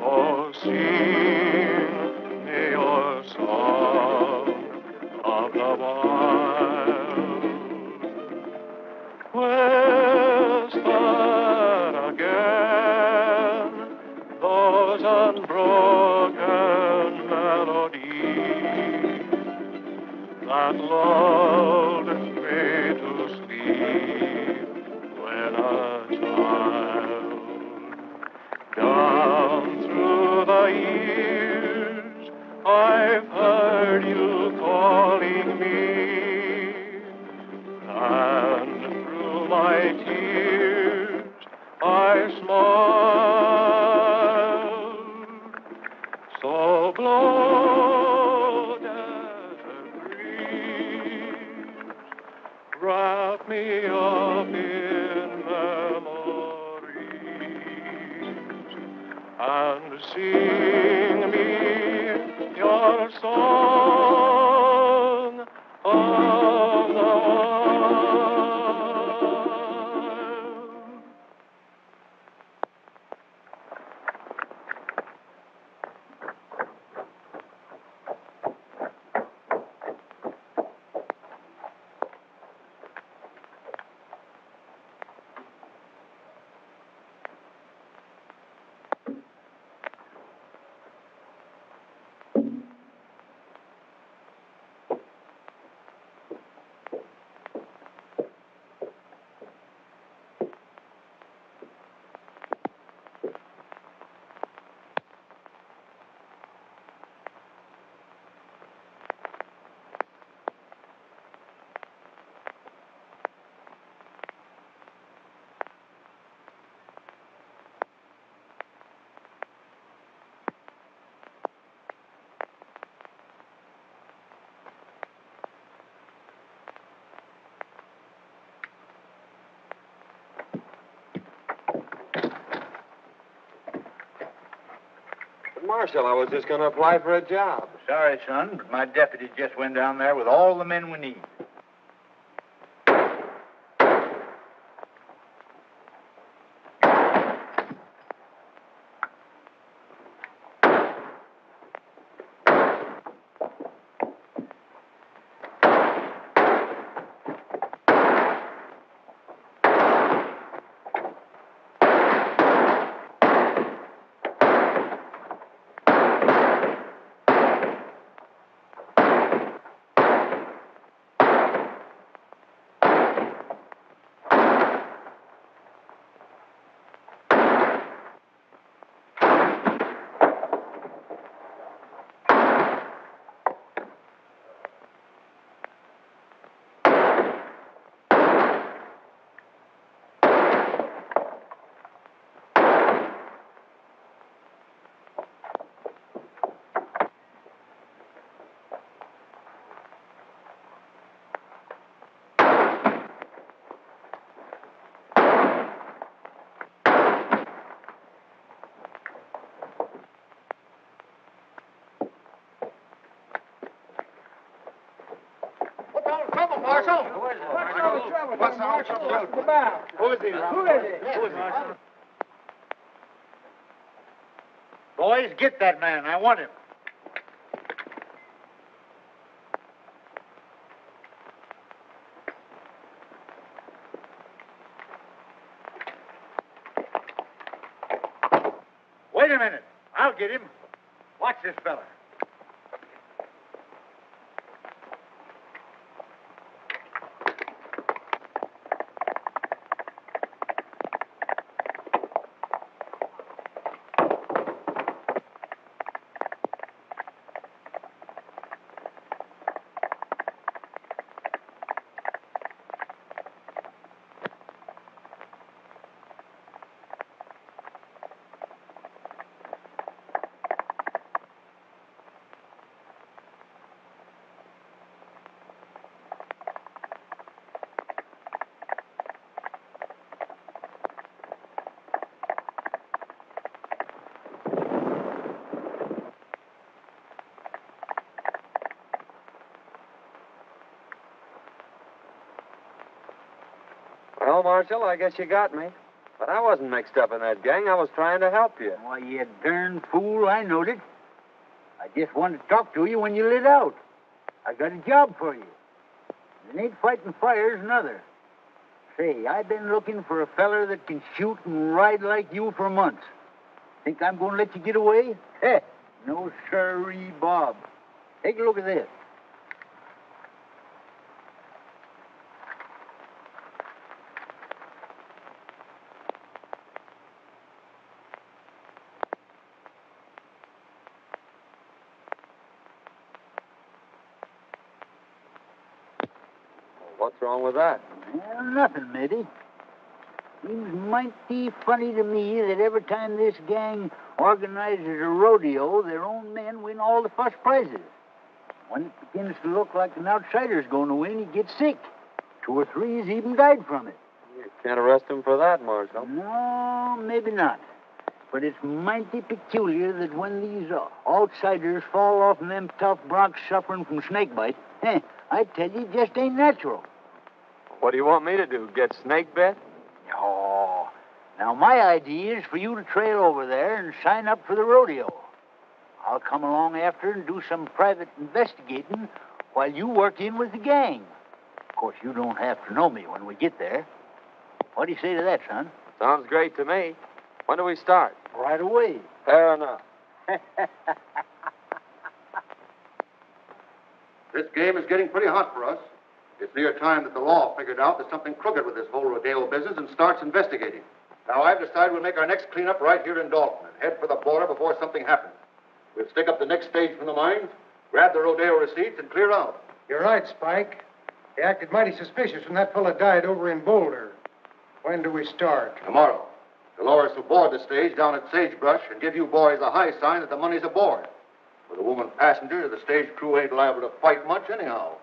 Oh, sing me your song of the wild. Whisper again those unbroken melodies that lulled me to sleep when a child. Down through the years, I've heard you calling me, and through my tears, I smiled. So blow, desert breeze, wrap me up in memories and sing me your song of the wild. Marshal, I was just going to apply for a job. Sorry, son, but my deputy just went down there with all the men we need. Marshal! What's all the trouble? What's about? Who is he, Who is it? Who is he? Boys, get that man. I want him. Wait a minute. I'll get him. Watch this fella. Well, Marshal, I guess you got me. But I wasn't mixed up in that gang. I was trying to help you. Why, you darn fool, I knowed it. I just wanted to talk to you when you lit out. I got a job for you. It ain't fighting fires, neither. Say, I've been looking for a feller that can shoot and ride like you for months. Think I'm going to let you get away? Heh, no sirree, Bob. Take a look at this. What's wrong with that? Well, nothing, matey. Seems mighty funny to me that every time this gang organizes a rodeo, their own men win all the first prizes. When it begins to look like an outsider's going to win, he gets sick. 2 or 3 has even died from it. You can't arrest him for that, Marshal. No, maybe not. But it's mighty peculiar that when these outsiders fall off in them tough broncs suffering from snakebite, I tell you, it just ain't natural. What do you want me to do, get snake bit? Oh, now my idea is for you to trail over there and sign up for the rodeo. I'll come along after and do some private investigating while you work in with the gang. Of course, you don't have to know me when we get there. What do you say to that, son? Sounds great to me. When do we start? Right away. Fair enough. This game is getting pretty hot for us. It's near time that the law figured out there's something crooked with this whole rodeo business and starts investigating. Now, I've decided we'll make our next cleanup right here in Dalton and head for the border before something happens. We'll stick up the next stage from the mines, grab the rodeo receipts, and clear out. You're right, Spike. He acted mighty suspicious when that fella died over in Boulder. When do we start? Tomorrow, Dolores will board the stage down at Sagebrush and give you boys a high sign that the money's aboard. With a woman passenger, the stage crew ain't liable to fight much anyhow.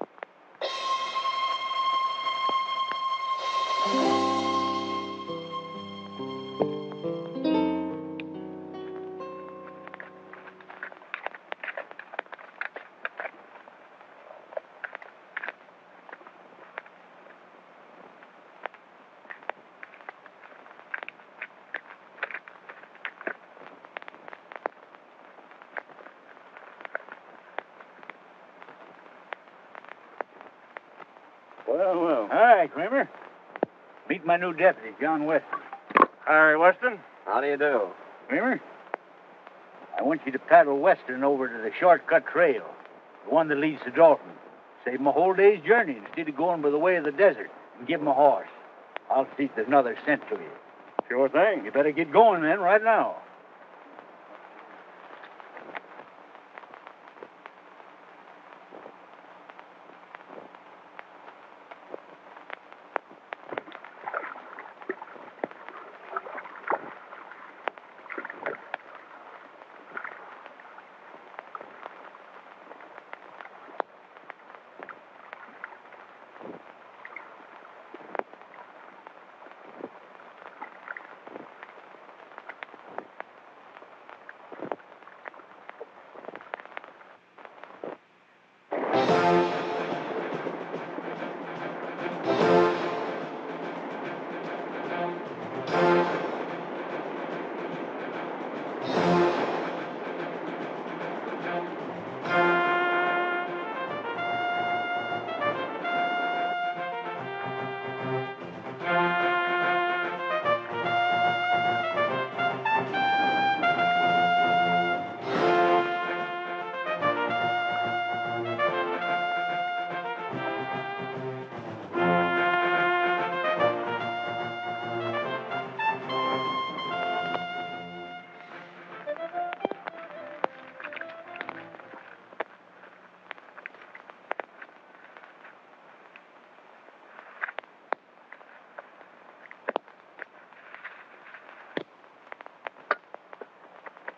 Well. Hi, Kramer. Meet my new deputy, John Weston. Harry Weston? How do you do? Kramer, I want you to paddle Western over to the shortcut trail, the one that leads to Dalton. Save him a whole day's journey instead of going by the way of the desert, and give him a horse. I'll see if there's another cent to you. Sure thing. You better get going, then, right now.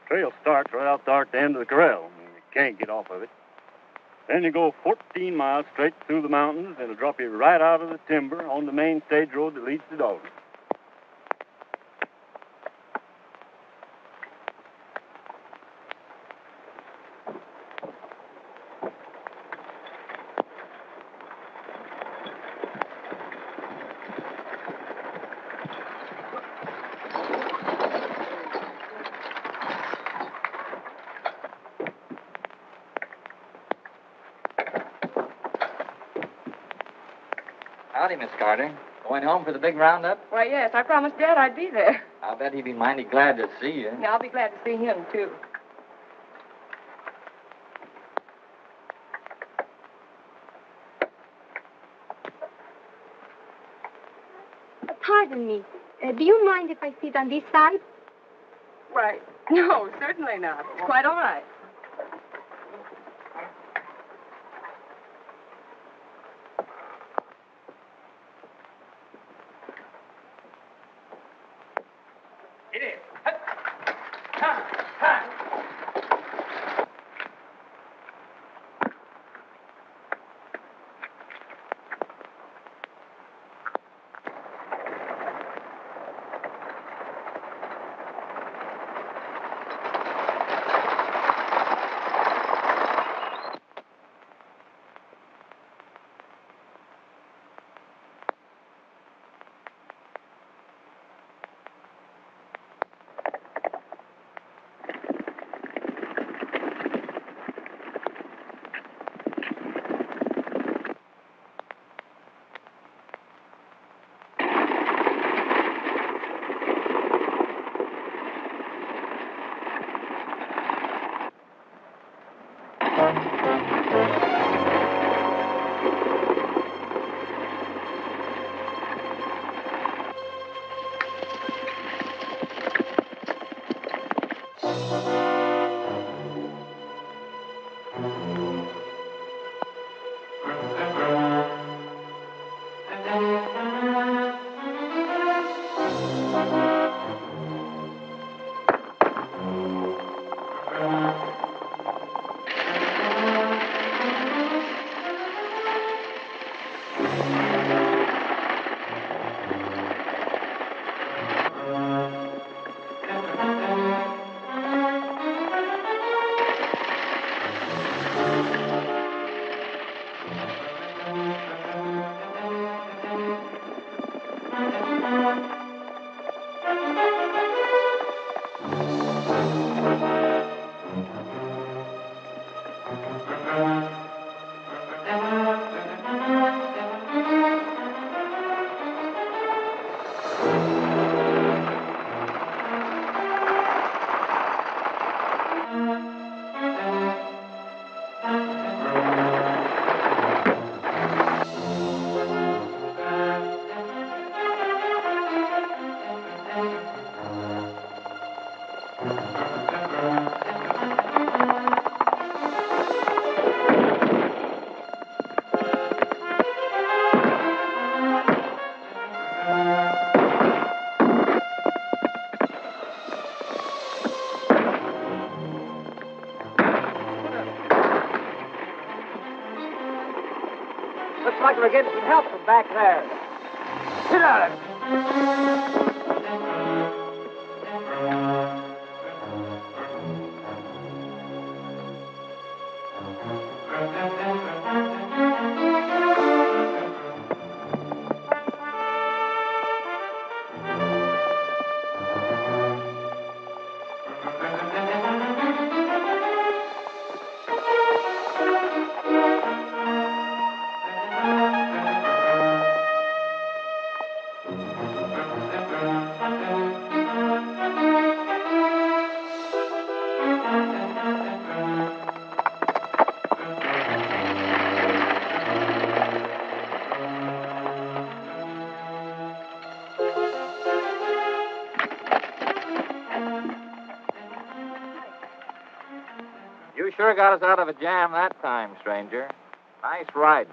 Trail starts right out there at the end of the corral. You can't get off of it. Then you go 14 miles straight through the mountains, and it'll drop you right out of the timber on the main stage road that leads to Dalton. Howdy, Miss Carter. Going home for the big roundup? Why, yes, I promised Dad I'd be there. I'll bet he'd be mighty glad to see you. Yeah, I'll be glad to see him, too. Pardon me. Do you mind if I sit on this side? Why, no, certainly not. It's quite all right. It is. Looks like we're getting some help from back there. Get out of it. You sure got us out of a jam that time, stranger. Nice riding.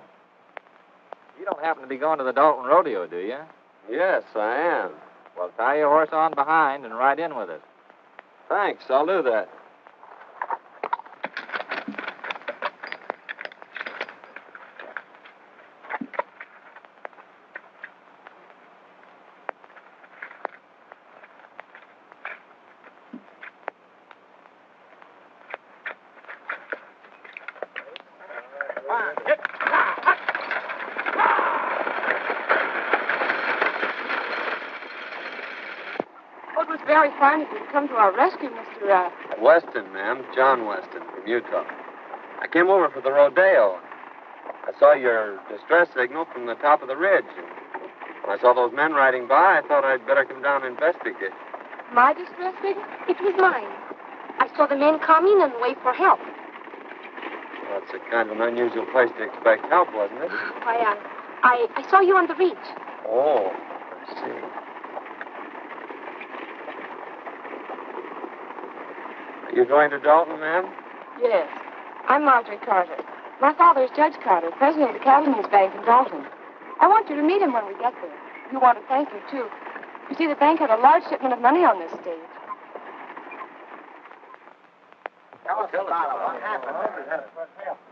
You don't happen to be going to the Dalton Rodeo, do you? Yes, I am. Well, tie your horse on behind and ride in with us. Thanks, I'll do that. It was very fine of you to come to our rescue, Mr. Weston, ma'am. John Weston from Utah. I came over for the rodeo. I saw your distress signal from the top of the ridge. When I saw those men riding by, I thought I'd better come down and investigate. My distress signal? It was mine. I saw the men coming and wait for help. Well, it's a kind of an unusual place to expect help, wasn't it? I saw you on the ridge. Oh, I see. Are you going to Dalton, ma'am? Yes. I'm Marjorie Carter. My father is Judge Carter, president of the Cattlemen's Bank in Dalton. I want you to meet him when we get there. You want to thank you, too. You see, the bank had a large shipment of money on this stage. Tell us about it. What happened?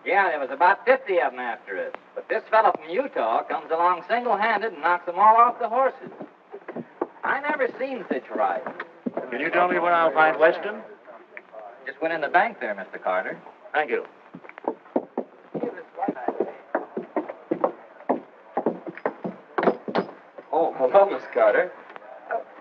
Yeah, there was about 50 of them after us. But this fellow from Utah comes along single-handed and knocks them all off the horses. I never seen such riding. Can you tell me where I'll find Weston? Just went in the bank there, Mr. Carter. Thank you. Oh, hello, Miss Carter.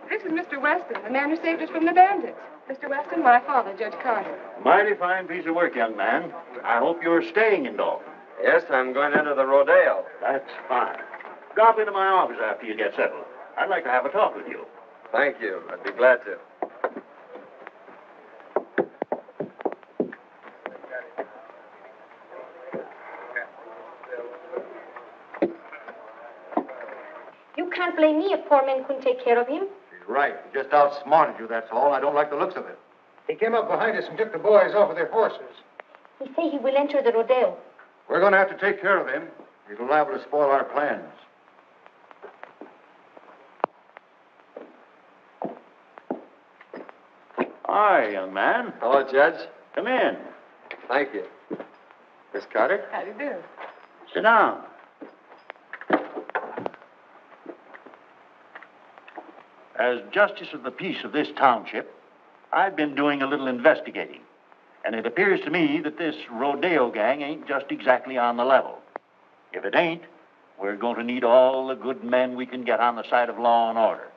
This is Mr. Weston, the man who saved us from the bandits. Mr. Weston, my father, Judge Carter. Mighty fine piece of work, young man. I hope you're staying in Dalton. Yes, I'm going into the Rodeo. That's fine. Drop into my office after you get settled. I'd like to have a talk with you. Thank you. I'd be glad to. You can't blame me if poor men couldn't take care of him. She's right. He just outsmarted you, that's all. I don't like the looks of it. He came up behind us and took the boys off of their horses. He say he will enter the rodeo. We're going to have to take care of him. He's liable to spoil our plans. Hi, young man. Hello, Judge. Come in. Thank you. Miss Carter? How do you do? Sit down. As justice of the peace of this township, I've been doing a little investigating. And it appears to me that this rodeo gang ain't just exactly on the level. If it ain't, we're going to need all the good men we can get on the side of law and order.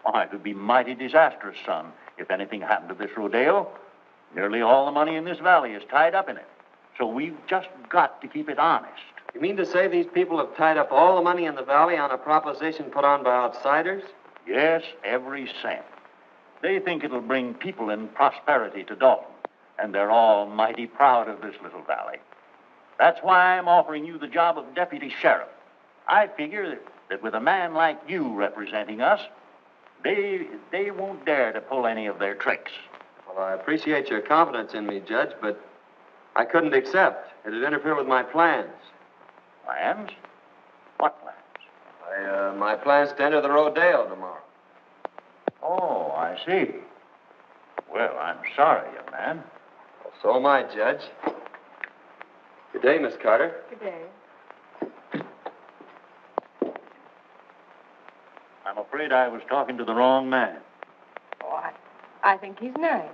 Why, it would be mighty disastrous, son, if anything happened to this rodeo. Nearly all the money in this valley is tied up in it. So we've just got to keep it honest. You mean to say these people have tied up all the money in the valley on a proposition put on by outsiders? Yes, every cent. They think it'll bring people and prosperity to Dalton, and they're all mighty proud of this little valley. That's why I'm offering you the job of deputy sheriff. I figure that with a man like you representing us, they won't dare to pull any of their tricks. Well, I appreciate your confidence in me, Judge, but I couldn't accept. It'd interfere with my plans. Plans? What plans? My plans to enter the Rodeo tomorrow. Oh, I see. Well, I'm sorry, young man. Well, so am I, Judge. Good day, Miss Carter. Good day. I'm afraid I was talking to the wrong man. Oh, I think he's nice.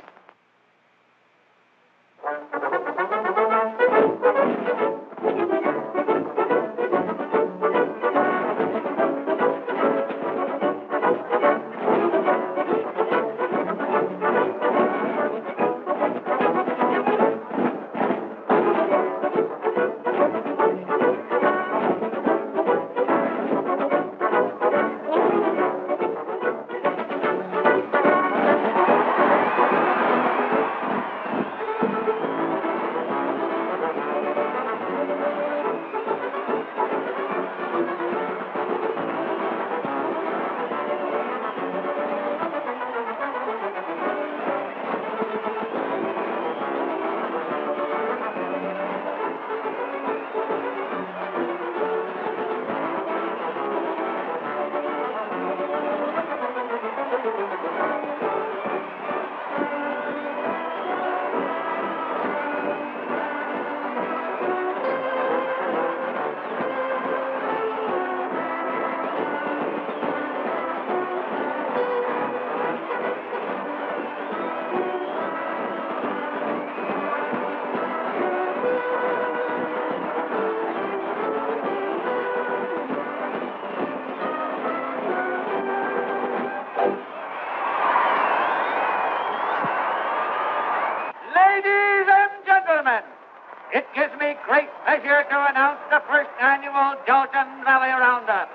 It gives me great pleasure to announce the first annual Jolton Valley Roundup.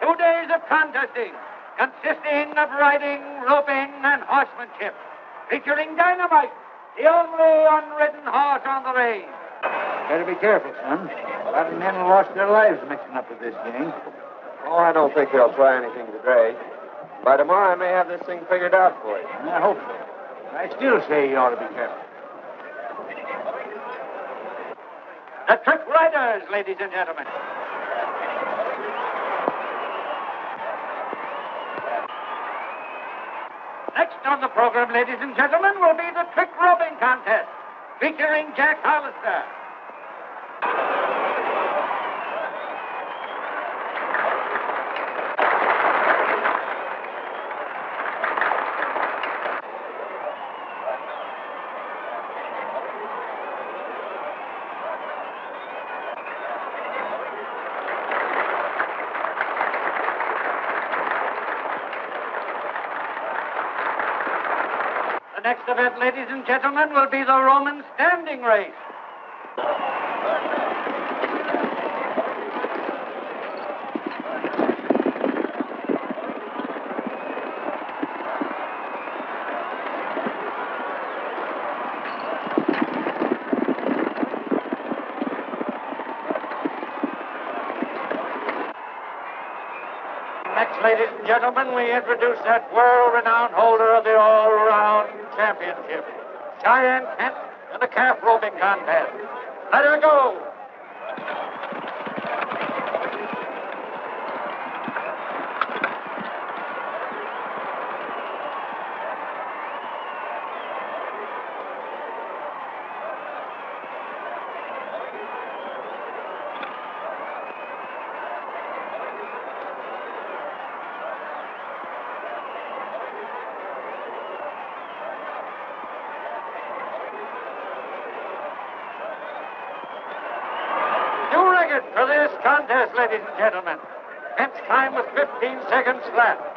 2 days of contesting, consisting of riding, roping, and horsemanship, featuring Dynamite, the only unridden horse on the range. Better be careful, son. A lot of men will lost their lives mixing up with this gang. Oh, I don't think they'll try anything today. By tomorrow, I may have this thing figured out for you. I hope so. I still say you ought to be careful. The Trick Riders, ladies and gentlemen. Next on the program, ladies and gentlemen, will be the Trick Roping Contest, featuring Jack Hollister. The next event, ladies and gentlemen, will be the Roman standing race. Next, ladies and gentlemen, we introduce that world-renowned holder of the all-round championship, Cheyenne Kent, in the calf roping contest. Let her go! For this contest, ladies and gentlemen. Kent's time was 15 seconds flat.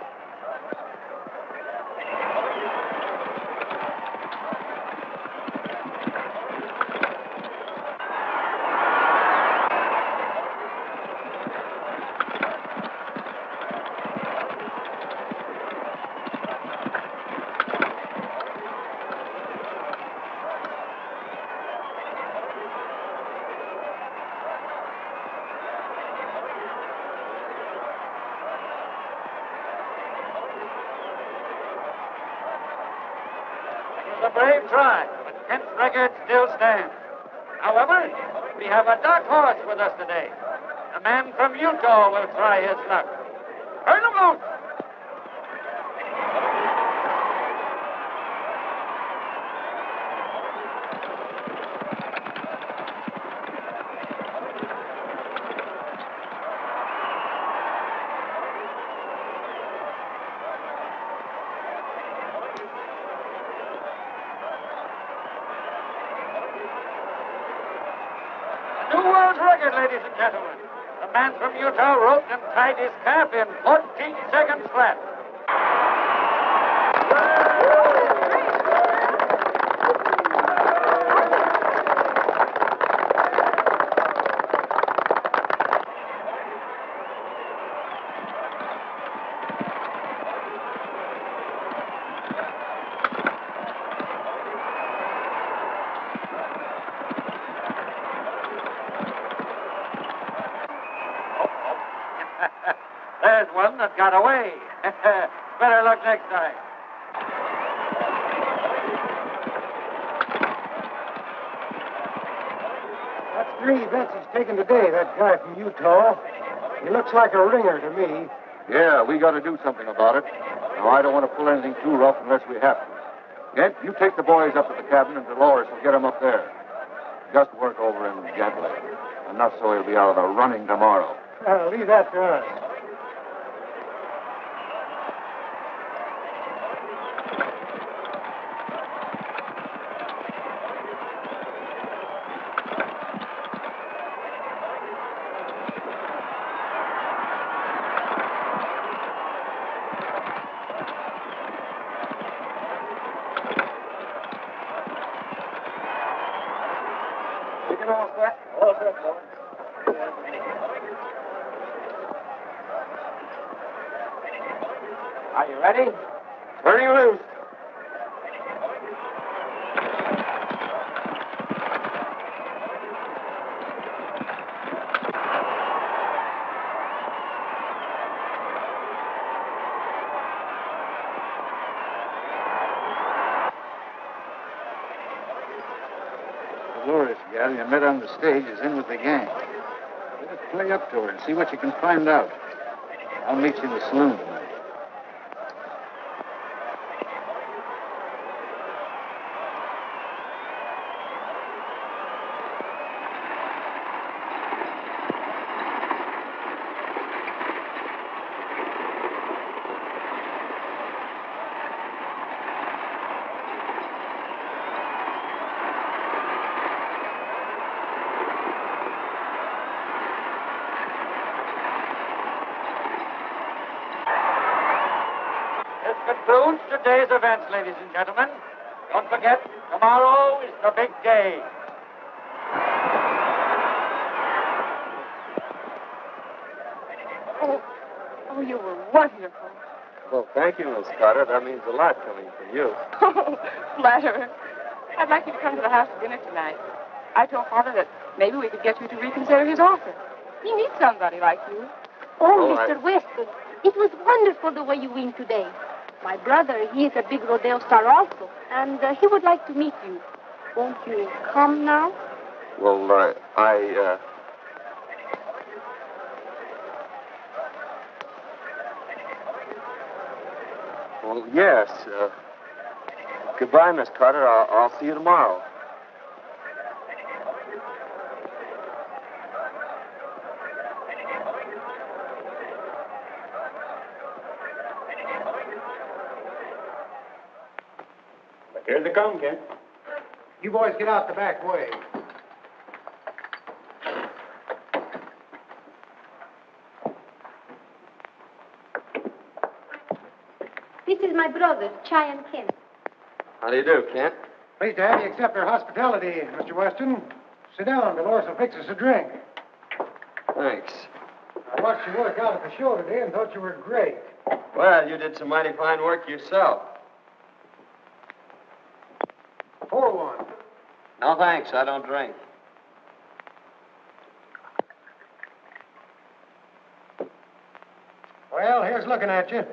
A brave try, but Kent's record still stands. However, we have a dark horse with us today. A man from Utah will try his luck. Turn him loose! New world record, ladies and gentlemen. The man from Utah roped and tied his calf in 14 seconds flat. There's one that got away. Better luck next time. That's 3 bets he's taken today, that guy from Utah. He looks like a ringer to me. Yeah, we got to do something about it. Now, I don't want to pull anything too rough unless we have to. Kent, you take the boys up to the cabin, and Dolores will get them up there. Just work over him gently. Enough so he'll be out of the running tomorrow. Leave that to us. all set. All set, boy. Are you ready? Turning loose. Dolores, gal, you met on the stage, is in with the gang. Better play up to her and see what you can find out. I'll meet you in the saloon tonight. This concludes today's events, ladies and gentlemen. Don't forget, tomorrow is the big day. Oh, you were wonderful. Well, thank you, Miss Carter. That means a lot coming from you. Oh, flatterer. I'd like you to come to the house for dinner tonight. I told Father that maybe we could get you to reconsider his offer. He needs somebody like you. Oh, Oh, Mr. Weston, it was wonderful the way you win today. My brother, he is a big rodeo star also, and he would like to meet you. Won't you come now? Well, Well, yes. Goodbye, Miss Carter. I'll see you tomorrow. Here they come, Kent. You boys get out the back way. This is my brother, Chai and Ken. How do you do, Kent? Pleased to have you accept our hospitality, Mr. Weston. Sit down. Dolores will fix us a drink. Thanks. I watched you work out at the show today and thought you were great. Well, you did some mighty fine work yourself. Pour one. No, thanks. I don't drink. Well, here's looking at you.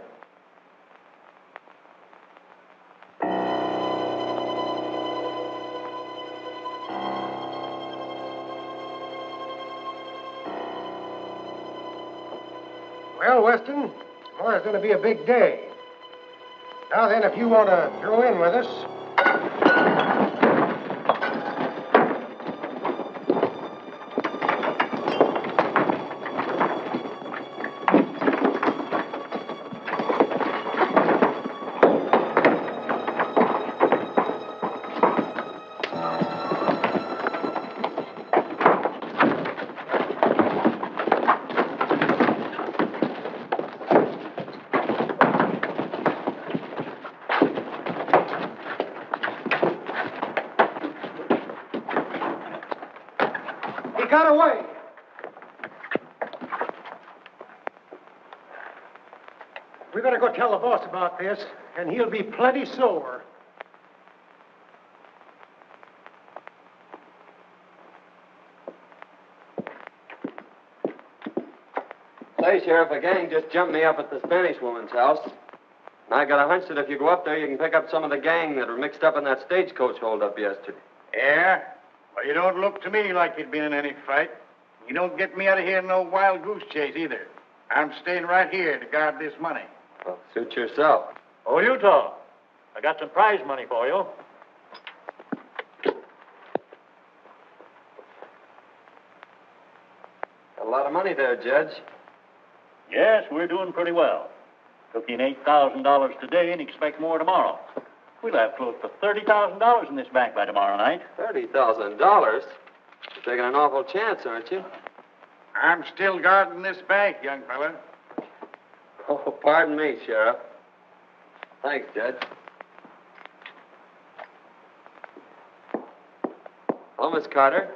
Well, Weston, tomorrow's going to be a big day. Now then, if you want to throw in with us... He got away. We better go tell the boss about this, and he'll be plenty sore. Say, Sheriff, a gang just jumped me up at the Spanish woman's house. And I got a hunch that if you go up there, you can pick up some of the gang that were mixed up in that stagecoach holdup yesterday. Yeah? Well, you don't look to me like you'd been in any fight. You don't get me out of here in no wild goose chase either. I'm staying right here to guard this money. Well, suit yourself. Oh, Utah, I got some prize money for you. Got a lot of money there, Judge. Yes, we're doing pretty well. Took in $8,000 today and expect more tomorrow. We'll have close to $30,000 in this bank by tomorrow night. $30,000? You're taking an awful chance, aren't you? I'm still guarding this bank, young fella. Oh, pardon me, Sheriff. Thanks, Judge. Hello, Miss Carter.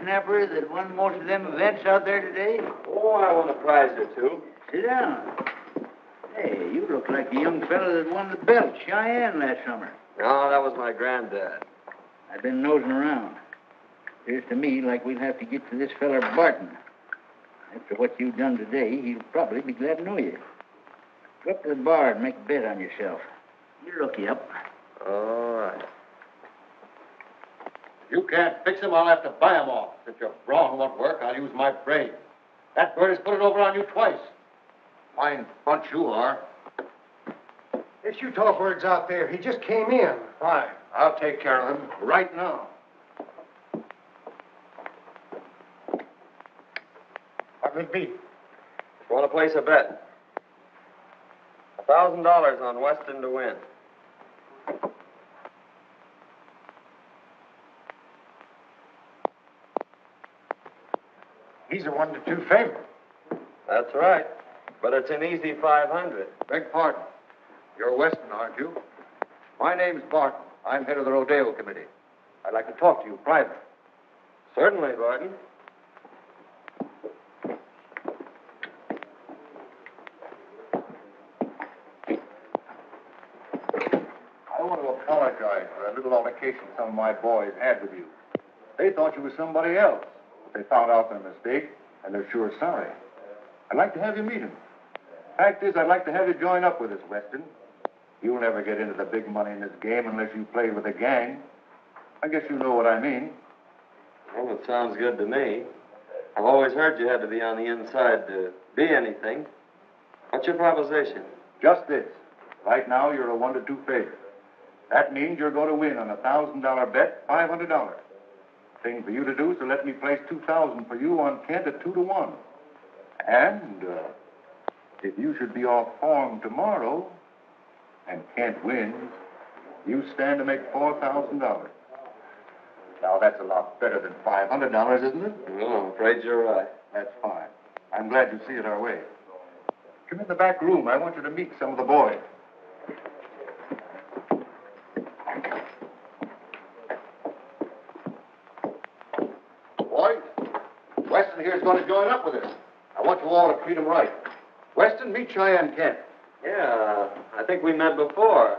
snapper that won most of them events out there today? Oh, I won a prize or two. Sit down. Hey, you look like the young fella that won the belt, Cheyenne, last summer. No, that was my granddad. I've been nosing around. Appears to me like we'll have to get to this feller Barton. After what you've done today, he'll probably be glad to know you. Go up to the bar and make a bet on yourself. He'll look you up. All right. If you can't fix him, I'll have to buy him off. If your brawn won't work, I'll use my brain. That bird has put it over on you twice. Fine bunch you are. This Utah bird's out there. He just came in. Fine. I'll take care of him right now. What will it be? Want to place a bet? $1,000 on Weston to win. He's a 1-2 favorite. That's right. But it's an easy 500. Beg pardon. You're Weston, aren't you? My name's Barton. I'm head of the Rodeo Committee. I'd like to talk to you privately. Certainly, Barton. I want to apologize for a little altercation some of my boys had with you. They thought you were somebody else. They found out their mistake, and they're sure sorry. I'd like to have you meet them. Fact is, I'd like to have you join up with us, Weston. You'll never get into the big money in this game unless you play with a gang. I guess you know what I mean. Well, it sounds good to me. I've always heard you had to be on the inside to be anything. What's your proposition? Just this. Right now, you're a 1-2 favorite. That means you're going to win on a $1,000 bet, $500. Thing for you to do is to let me place $2,000 for you on Kent at 2-1. And if you should be off form tomorrow and Kent wins, you stand to make $4,000. Now, that's a lot better than $500, isn't it? No, I'm afraid you're right. That's fine. I'm glad you see it our way. Come in the back room. I want you to meet some of the boys. Boys, Weston here's going to join up with us. I want you all to treat him right. Weston, meet Cheyenne Kent. Yeah, I think we met before.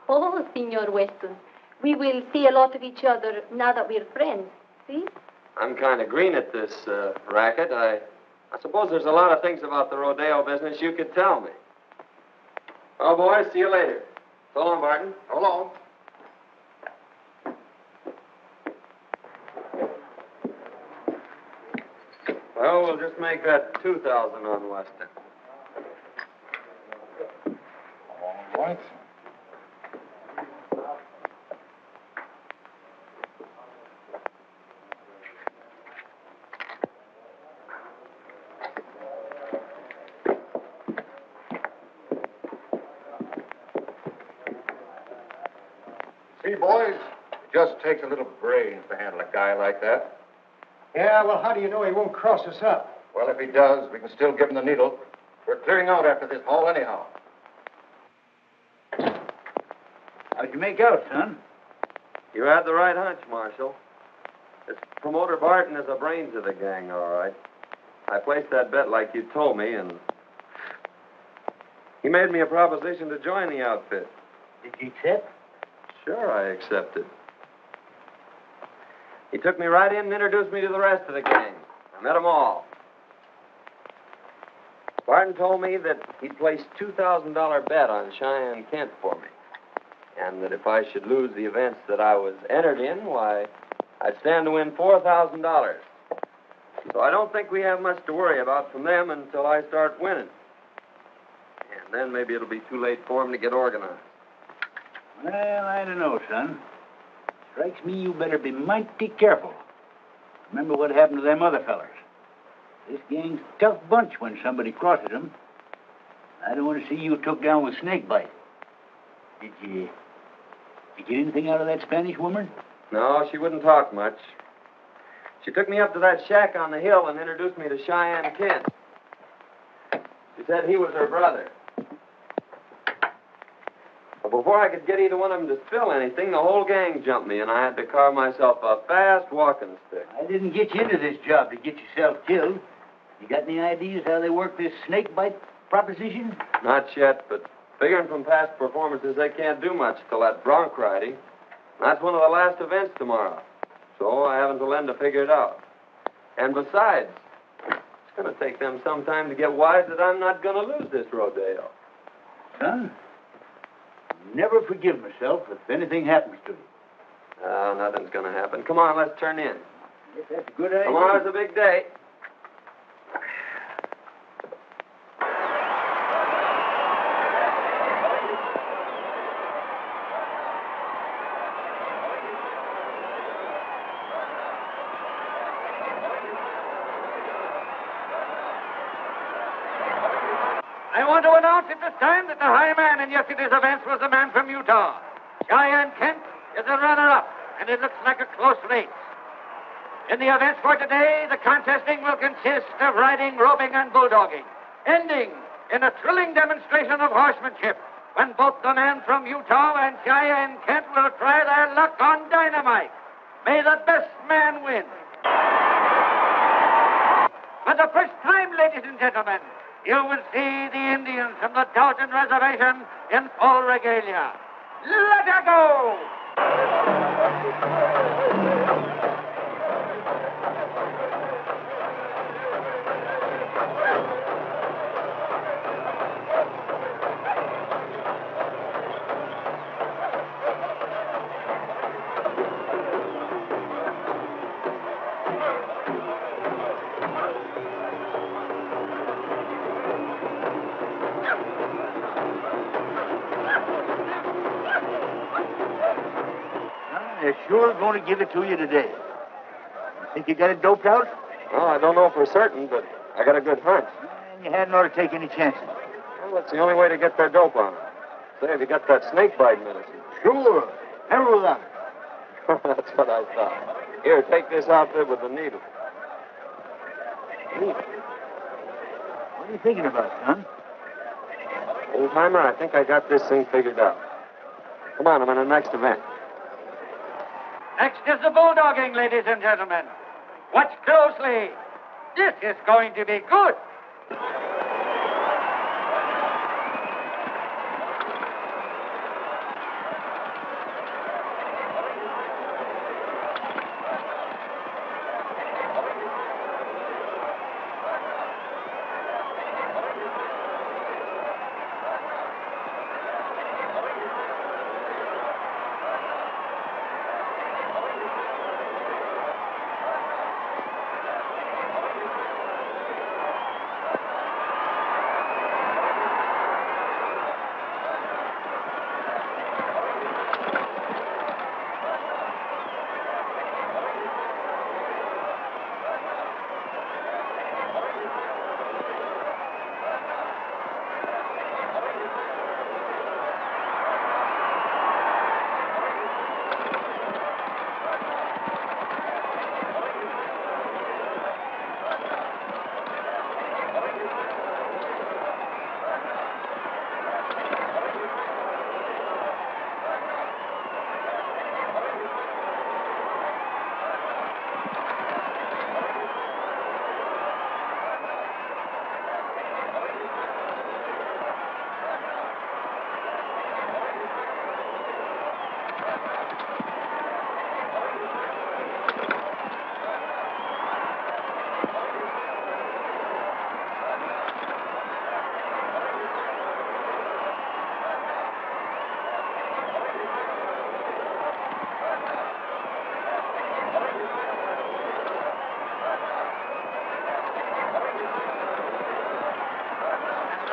Oh, Senor Weston. We will see a lot of each other now that we're friends. See? I'm kind of green at this racket. I suppose there's a lot of things about the rodeo business you could tell me. Oh, boys, see you later. So long, Barton. So long. Well, we'll just make that $2,000 on Weston. All right. See, boys, it just takes a little brains to handle a guy like that. Yeah, well, how do you know he won't cross us up? Well, if he does, we can still give him the needle. We're clearing out after this haul anyhow. How'd you make out, son? You had the right hunch, Marshal. This promoter Barton is the brains of the gang, all right. I placed that bet like you told me, and he made me a proposition to join the outfit. Did you accept? Sure, I accepted. He took me right in and introduced me to the rest of the gang. I met them all. Barton told me that he'd placed $2,000 bet on Cheyenne Kent for me, and that if I should lose the events that I was entered in, why, I'd stand to win $4,000. So I don't think we have much to worry about from them until I start winning. And then maybe it'll be too late for them to get organized. Well, I don't know, son. Strikes me you better be mighty careful. Remember what happened to them other fellers. This gang's a tough bunch when somebody crosses them. I don't want to see you took down with snakebite. Did you get anything out of that Spanish woman? No, she wouldn't talk much. She took me up to that shack on the hill and introduced me to Cheyenne Kent. She said he was her brother. But before I could get either one of them to spill anything, the whole gang jumped me, and I had to carve myself a fast walking stick. I didn't get you into this job to get yourself killed. You got any ideas how they work this snake bite proposition? Not yet, but figuring from past performances, they can't do much till that bronc riding. That's one of the last events tomorrow. So I have until then to figure it out. And besides, it's going to take them some time to get wise that I'm not going to lose this rodeo. Son, never forgive myself if anything happens to you. Nothing's going to happen. Come on, let's turn in. Yes, that's a good idea. Tomorrow's a big day. I want to announce at this time that the high man in yesterday's events was a man from Utah. Cheyenne Kent is a runner-up, and it looks like a close race. In the events for today, the contesting will consist of riding, roping, and bulldogging, ending in a thrilling demonstration of horsemanship when both the man from Utah and Cheyenne Kent will try their luck on dynamite. May the best man win. For the first time, ladies and gentlemen, you will see the Indians from the Dalton Reservation in full regalia. Let her go! They're sure going to give it to you today. Think you got it doped out? Well, I don't know for certain, but I got a good hunch. And you hadn't ought to take any chances. Well, that's the only way to get their dope on it. Say, have you got that snake bite medicine? Sure. Never without it. That's what I thought. Here, take this outfit with the needle. What are you thinking about, son? Old timer, I think I got this thing figured out. Come on, I'm in the next event. Next is the bulldogging, ladies and gentlemen. Watch closely. This is going to be good.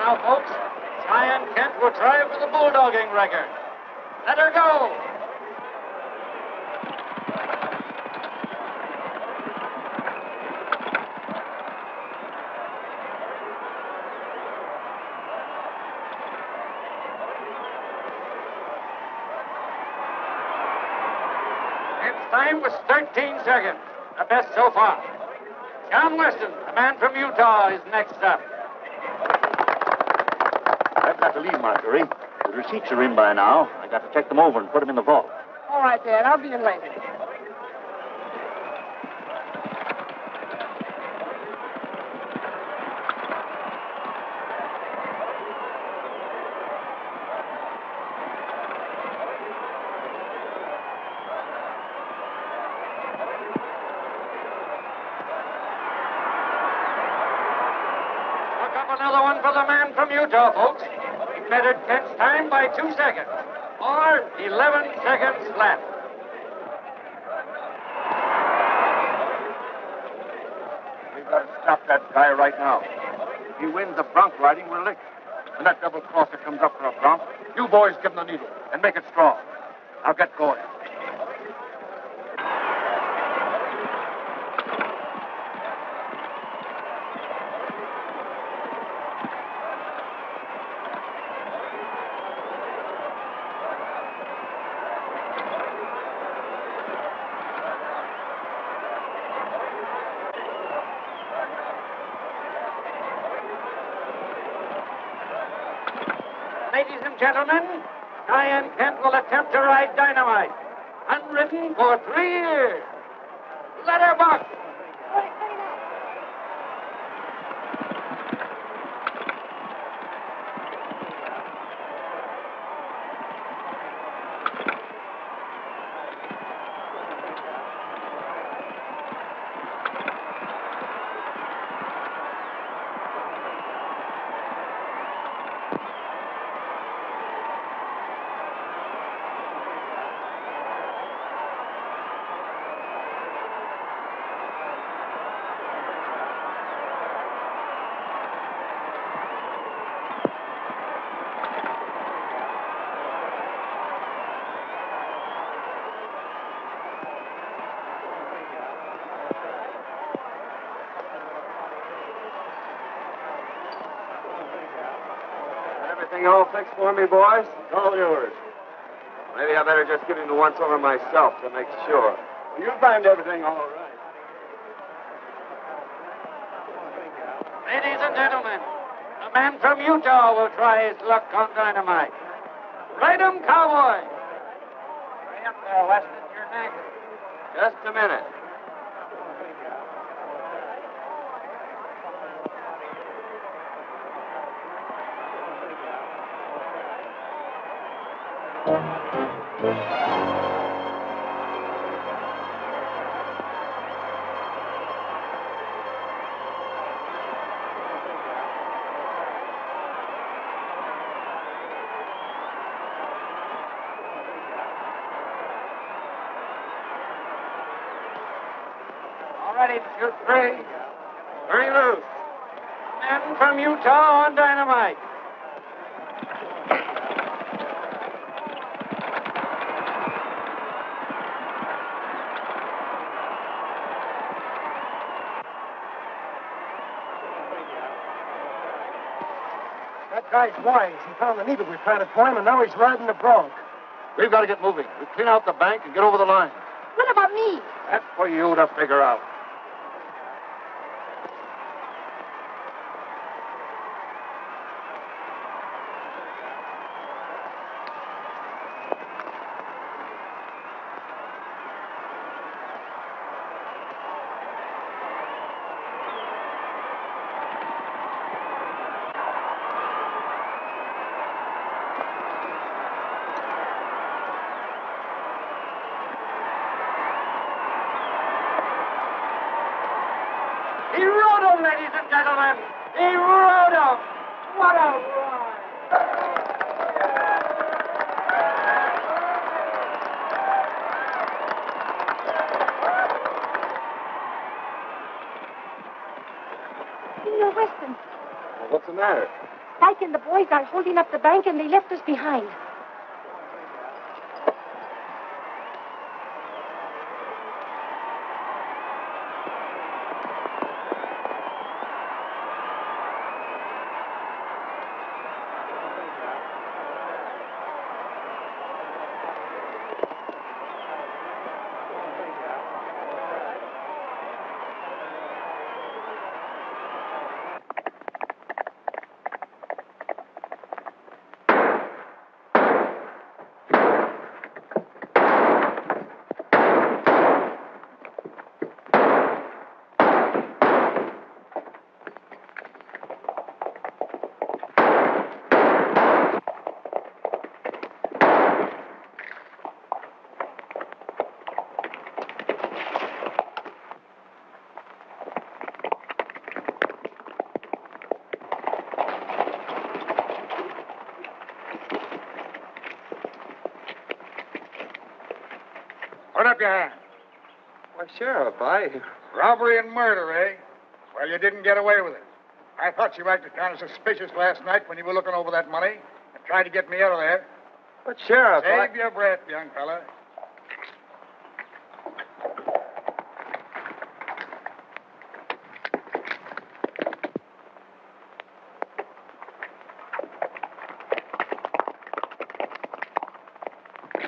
Now, folks, Cheyenne Kent will try for the bulldogging record. Let her go. Its time was 13 seconds, the best so far. John Weston, the man from Utah, is next up. I've got the lead, Marjorie. The receipts are in by now. I got to check them over and put them in the vault. All right, Dad. I'll be in later. Look up another one for the man from Utah, folks. He bettered Kent's time by 2 seconds. Or 11 seconds flat. We've got to stop that guy right now. If he wins the bronc riding, we're licked. When that double crosser comes up for a bronc, you boys give him the needle and make it strong. Now get going. Ladies and gentlemen, Cheyenne Kent will attempt to ride dynamite. Unridden for 3 years. Let her buck. Everything all fixed for me, boys? All yours. Maybe I better just give him the once-over myself to make sure. You find everything all right. Ladies and gentlemen, a man from Utah will try his luck on dynamite. Ride 'em, Cowboy. Hurry up there, Weston. You're next. Just a minute. All ready to shoot 3. Very loose. Man from Utah on dynamite. That guy's wise. He found the needle we planted for him, and now he's riding the bronc. We've got to get moving. We clean out the bank and get over the line. What about me? That's for you to figure out. He rode him, ladies and gentlemen. He rode him. What a ride. Senor Weston, Well, what's the matter? Spike and the boys are holding up the bank, and they left us behind. up your hand. Why, Sheriff, Robbery and murder, eh? Well, you didn't get away with it. I thought you acted kind of suspicious last night when you were looking over that money and tried to get me out of there. But, Sheriff, Save your breath, young fella.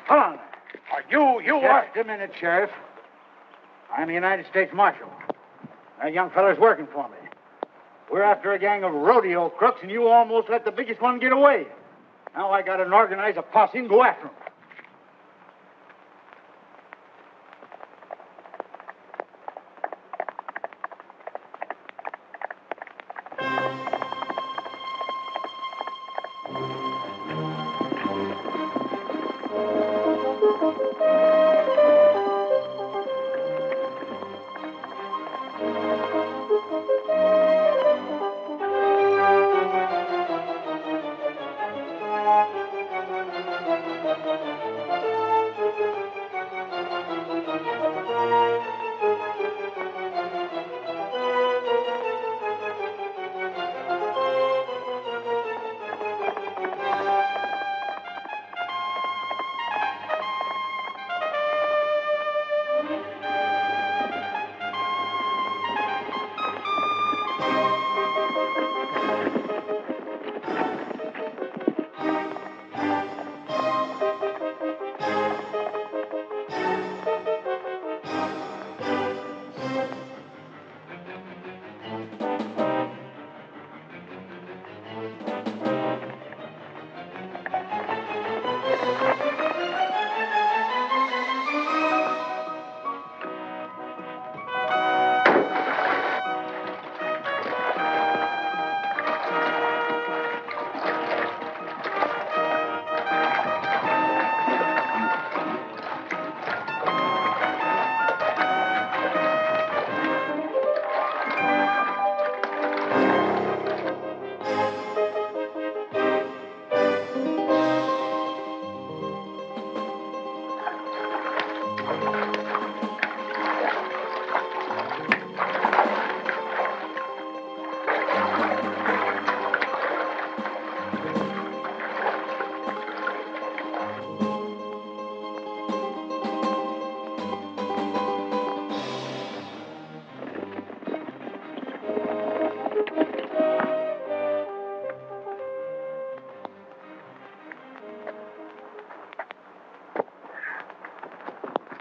Hold on. You are... Just a minute, Sheriff. I'm the United States Marshal. That young fella's working for me. We're after a gang of rodeo crooks, and you almost let the biggest one get away. Now I gotta organize a posse and go after him.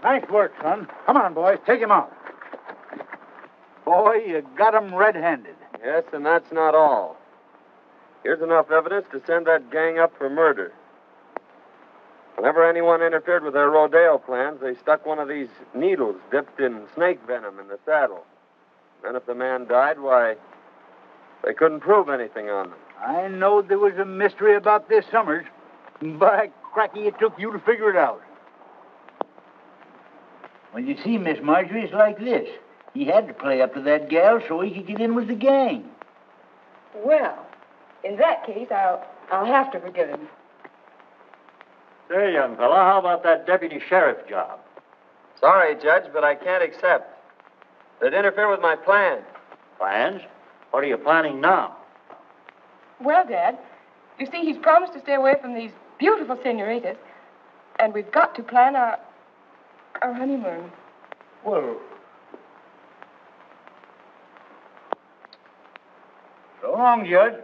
Nice work, son. Come on, boys. Take him out. Boy, you got him red-handed. Yes, and that's not all. Here's enough evidence to send that gang up for murder. Whenever anyone interfered with their rodeo plans, they stuck one of these needles dipped in snake venom in the saddle. Then if the man died, why, they couldn't prove anything on them. I know there was a mystery about this, Summers. By cracky, it took you to figure it out. Well, you see, Miss Marjorie, it's like this. He had to play up to that gal so he could get in with the gang. Well, in that case, I'll have to forgive him. Say, young fella, how about that deputy sheriff job? Sorry, Judge, but I can't accept. They'd interfere with my plans. Plans? What are you planning now? Well, Dad, you see, he's promised to stay away from these beautiful senoritas, and we've got to plan our honeymoon. Well, so long, Judge.